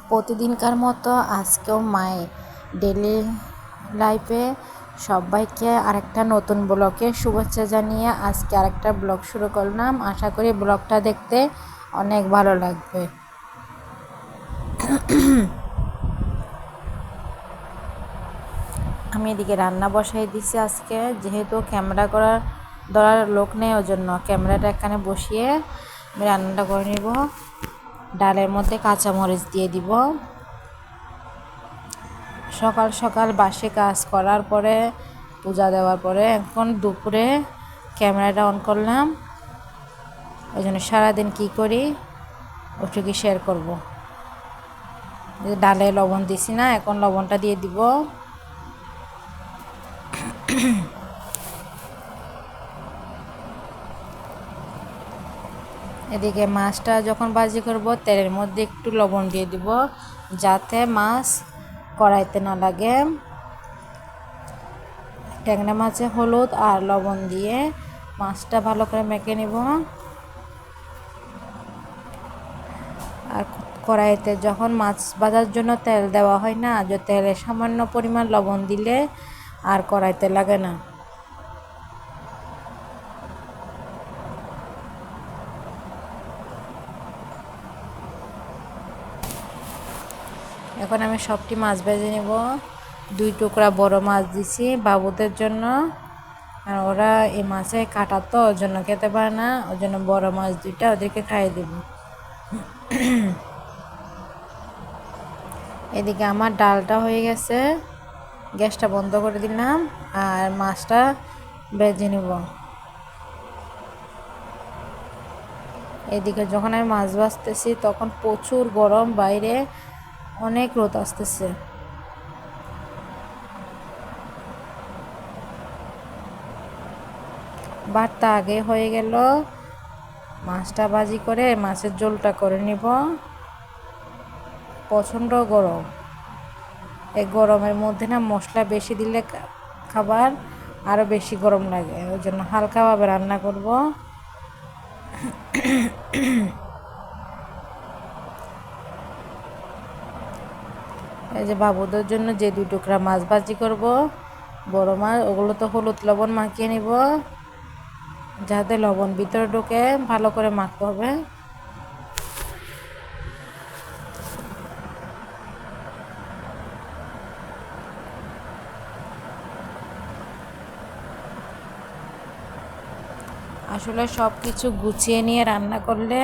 প্রতিদিনকার মতো আজকেও মায়ের ডেলি লাইফে সবাইকে আরেকটা নতুন ব্লগে শুভেচ্ছা জানিয়ে আজকে আরেকটা ব্লগ শুরু করলাম। আশা করি ব্লগটা দেখতে অনেক ভালো লাগবে। আমি এদিকে রান্না বসাই দিছি। আজকে যেহেতু ক্যামেরা ধরার লোক নেই, ওই জন্য ক্যামেরাটা এখানে বসিয়ে আমি রান্নাটা করে নিব। ডালের মধ্যে কাঁচামরিচ দিয়ে দিব। সকাল সকাল বাসে কাজ করার পরে, পূজা দেওয়ার পরে এখন দুপুরে ক্যামেরাটা অন করলাম। ওই জন্য সারাদিন কী করি ওটুকু শেয়ার করব। ডালে লবণ দিছি না, এখন লবণটা দিয়ে দিব। এদিকে মাছটা যখন ভাজি করব তেলের মধ্যে একটু লবণ দিয়ে দিব, যাতে মাছ কড়াইতে না লাগে। ট্যাংরা মাছে হলুদ আর লবণ দিয়ে মাছটা ভালো করে মেখে নেব। আর কড়াইতে যখন মাছ ভাজার জন্য তেল দেওয়া হয় না, যে তেলে সামান্য পরিমাণ লবণ দিলে আর কড়াইতে লাগে না। এখন আমি সবটি মাছ ভেজে নেব। 2 টুকরা বড় মাছ দিছি বাবুদের জন্য, আর ওরা এই মাছে কাটা তো ওর জন্য খেতে পারে না, ওর জন্য বড় মাছ 2টা ওদেরকে খাইয়ে দেব। এদিকে আমার ডালটা হয়ে গেছে, গ্যাসটা বন্ধ করে দিলাম আর মাছটা ভেজে নেব। এদিকে যখন আমি মাছ ভাজতেছি তখন প্রচুর গরম, বাইরে অনেক রোদ আসতেছে। ভাতটা আগে হয়ে গেল, মাছটা ভাজি করে মাছের ঝোলটা করে নিব। প্রচণ্ড গরম, এই গরমের মধ্যে না মশলা বেশি দিলে খাবার আরও বেশি গরম লাগে, ওই জন্য হালকাভাবে রান্না করব। এই যে বাবুদের জন্য যে 2 টুকরা মাছ ভাজি করব, বড় মাছ, ওগুলো তো হলুদ লবণ মাখিয়ে নিব, যাতে লবণ ভিতরে ঢুকে ভালো করে মাখতে হবে। আসলে সব কিছু গুছিয়ে নিয়ে রান্না করলে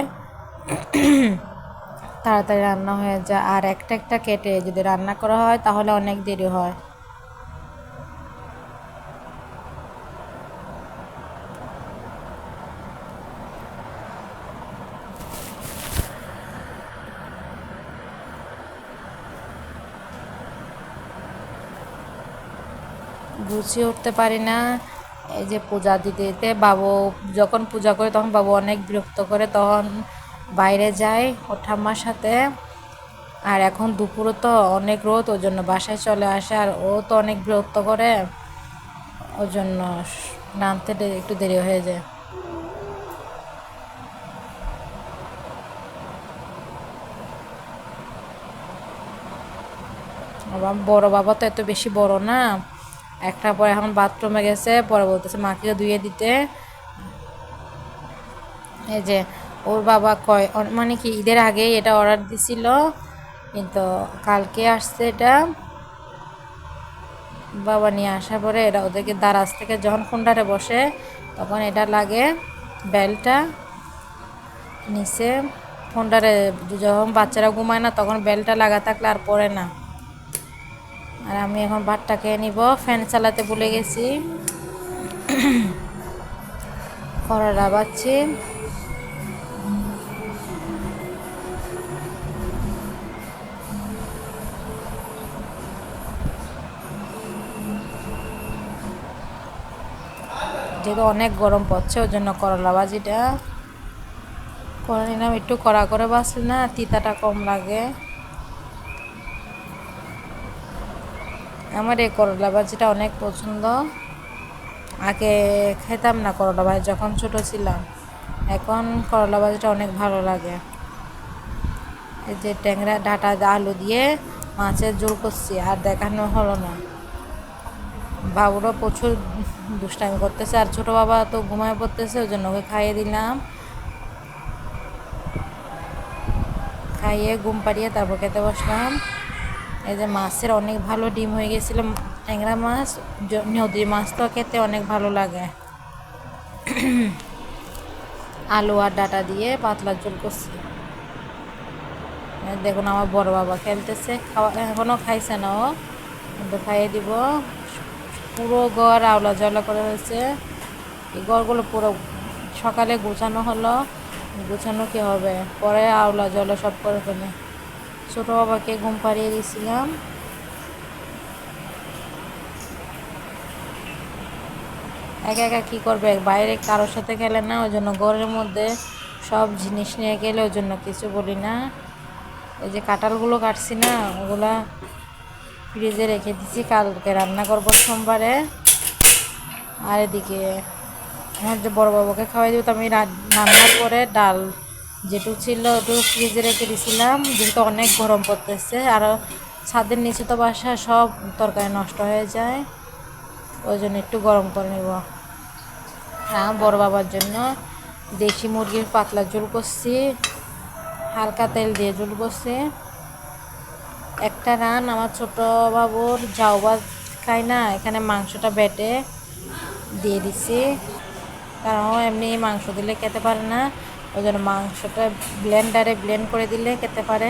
তাড়াতাড়ি রান্না হয়ে যায়, আর একটা একটা কেটে যদি রান্না করা হয় তাহলে অনেক দেরি হয়। গুছিয়ে উঠতে পারি না। এই যে পূজা দিতে দিতে বাবু যখন পূজা করে তখন বাবু অনেক বিরক্ত করে, তখন বাইরে যায় ওর ঠাম্মার সাথে। আর এখন দুপুরে তো অনেক রোদ, ওই জন্য বাসায় চলে আসে, আর ও তো অনেক বিরক্ত করে, ওই জন্য নামতে একটু দেরি হয়ে যায়। আবার বড় বাবা তো এত বেশি বড় না, একটা পরে এখন বাথরুমে গেছে, পরে বলতেছে মাকে ধুয়ে দিতে। এই যে ওর বাবা কয়, মানে কি ঈদের আগেই এটা অর্ডার দিছিল, কিন্তু কালকে আসছে এটা। বাবা নিয়ে আসার পরে এটা ওদেরকে দারাজ থেকে যখন কুন্ডারে বসে তখন এটা লাগে, বেলটা নিচে কুন্ডারে যখন বাচ্চারা ঘুমায় না তখন বেলটা লাগা থাকলে আর পড়ে না। আর আমি এখন ভাতটা খেয়ে নিব, ফ্যান চালাতে ভুলে গেছি। করলা বাচ্ছি, যেহেতু অনেক গরম পড়ছে ওই জন্য করলা ভাজিটা করে নিলাম। একটু কড়া করে বাছলে না তিতাটা কম লাগে। আমার এই করলা ভাজিটা অনেক পছন্দ। আগে খেতাম না করলা ভাজি যখন ছোট ছিলাম, এখন করলা ভাজিটা অনেক ভালো লাগে। এই যে ট্যাংরা ডাটা আলু দিয়ে মাছের ঝোল করছি, আর দেখানো হলো না। বাবুরা প্রচুর দুষ্টামি করতেছে, আর ছোটো বাবা তো ঘুমায় পড়তেছে, ওই জন্য ওকে খাইয়ে দিলাম। খাইয়ে ঘুম পাড়িয়ে তারপর খেতে বসলাম। এই যে মাছের অনেক ভালো ডিম হয়ে গেছিল, ট্যাংরা মাছ, নদীর মাছ তো খেতে অনেক ভালো লাগে। আলু আর ডাটা দিয়ে পাতলা ঝোল করছি। দেখুন আমার বড় বাবা খেলতেছে, এখনও খাইছে না ও, কিন্তু খাইয়ে দিব। পুরো ঘর আওলা জলা করে হয়েছে। এই ঘরগুলো পুরো সকালে গোছানো হলো, গোছানো কি হবে, পরে আওলা জলা সব করে ফেলে। ছোটো বাবাকে ঘুম পাড়িয়ে দিয়েছিলাম। একা একা কী করবে, বাইরে কারোর সাথে খেলে না, ওই জন্য ঘরের মধ্যে সব জিনিস নিয়ে গেলে ওই জন্য কিছু বলি না। এই যে কাঁঠালগুলো কাটছি না, ওগুলা ফ্রিজে রেখে দিচ্ছি, কালকে রান্না করবো সোমবারে। আর এদিকে আমার যে বড় বাবাকে খাওয়াই দিব, তো আমি রান্নার পরে ডাল যেটুকু ছিল ওটুকু ফ্রিজে রেখে দিয়েছিলাম, যেহেতু অনেক গরম পড়তেছে, আর ছাদের নিচে তো বাসা, সব তরকারি নষ্ট হয়ে যায়, ওই জন্য একটু গরম করে নেব। বড় বাবার জন্য দেশি মুরগির পাতলা ঝোল করছি, হালকা তেল দিয়ে ঝোল করছি। একটা রান আমার ছোট বাবুর জাউ ভাত খায় না, এখানে মাংসটা বেটে দিয়ে দিছি, কারণ ও এমনি মাংস দিলে খেতে পারে না, ওই জন্য মাংসটা ব্লেন্ডারে ব্লেন্ড করে দিলে খেতে পারে।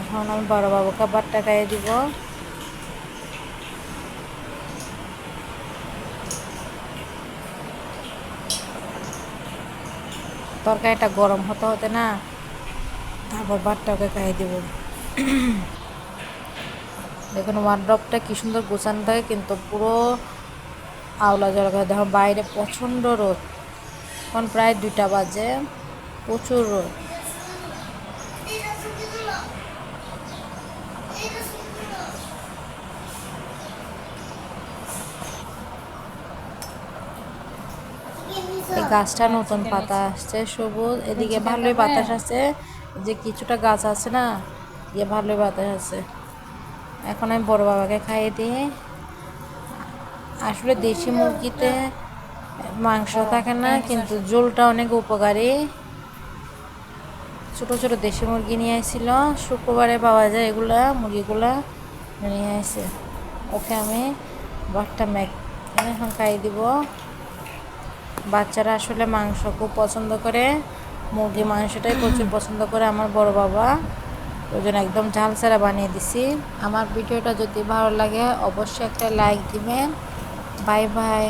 এখন আমি বড় বাবুকে ভাতটা খাইয়ে দিব। তরকারিটা গরম হতে হতে না, তারপর ভাতটা ওকে খাইয়ে দিব। দেখুন ওয়ার্ড্রপটা কি সুন্দর গোছানো থাকে, কিন্তু পুরো আওলা জড়া করে। দেখো বাইরে প্রচণ্ড রোদ, এখন প্রায় 2টা বাজে, প্রচুর রোদ। এই গাছটা নতুন পাতা আসছে সবুজ, এদিকে ভালোই বাতাস আছে, যে কিছুটা গাছ আছে না, ভালোই বাতাস আছে। এখন আমি বড় বাবাকে খাইয়ে দিই। আসলে দেশি মুরগিতে মাংস থাকে না, কিন্তু ঝোলটা অনেক উপকারী। ছোটো ছোটো দেশি মুরগি নিয়ে আসছিল, শুক্রবারে পাওয়া যায় এগুলা, মুরগিগুলা নিয়ে আসে। ওকে আমি ভাতটা এখন খাইয়ে দিব। বাচ্চারা আসলে মাংস খুব পছন্দ করে, মুরগি মাংসটাই প্রচুর পছন্দ করে আমার বড় বাবা, ওই জন্য একদম ঝাল ছাড়া বানিয়ে দিছি। আমার ভিডিওটা যদি ভালো লাগে অবশ্যই একটা লাইক দিবেন। Bye bye.